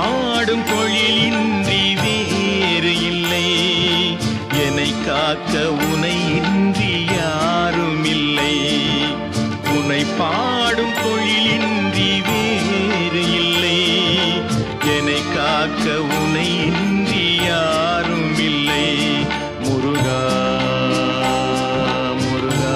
பாடும் தொழிலின்றி வேறு இல்லை. என்னை காக்க உனை இன்றி யாரும் இல்லை. உனை பாடும் தொழிலின்றி வேறு இல்லை. என்னை காக்க உனை இன்றி யாரும் இல்லை. முருகா முருகா.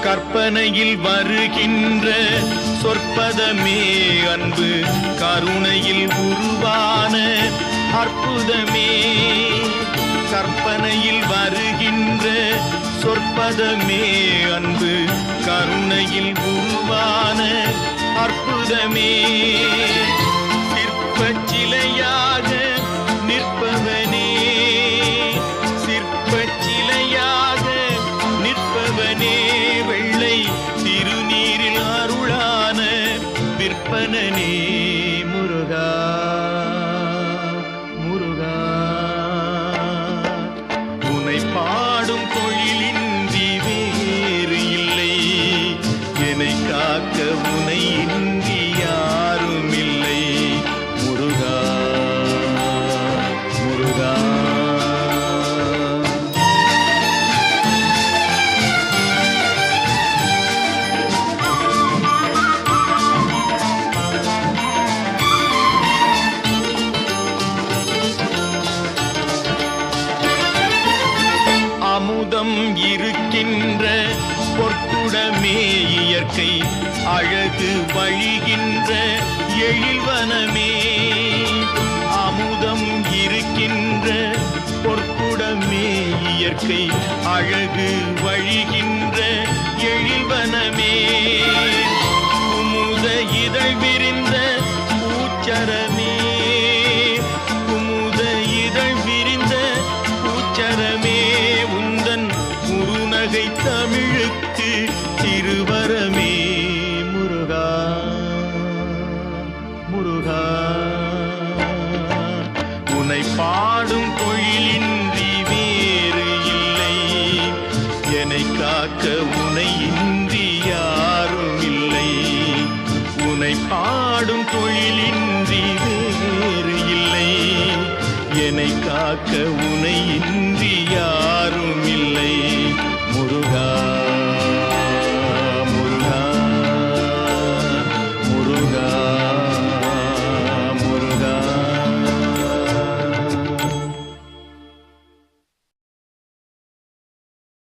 கற்பனையில் வருகின்ற சொற்பதமே அன்பு, கருணையில் உருவான அற்புதமே. கற்பனையில் வருகின்ற சொற்பதமே அன்பு, கருணையில் உருவான அற்புதமே. சிற்பச் சிலையாக நிற்பவனே, சிற்பச் சிலையாக நிற்பவனே. வெள்ளை திருநீரில் அருளான விற்பனனே. முருகா முருகா. உனை பாடும் தொழிலின்றி வேறு இல்லை. என்னை காக்க உனை இன்றி யாரும் இல்லை. முருகா முருகா. அமுதம் இருக்கின்ற பொற்குடமே இயற்கை, அழகு வழிகின்ற எழில்வனமே. அமுதம் இருக்கின்ற பொற்குடமே இயற்கை, அழகு வழிகின்ற எழில்வனமே. குமுத இதழ் விரிந்த பூச்சரமே, குமுத இதழ் விரிந்த பூச்சரமே. உந்தன் குறுநகை தமிழுக்கு திருவரமே. முருகா முருகா. உனை பாடும் தொழிலின்றி வேறு இல்லை. என்னை காக்க உனை இன்றி யாரும் இல்லை. உனை பாடும் தொழிலின்றி வேறு இல்லை. என்னை காக்க உனை இன்றி யாரும் இல்லை.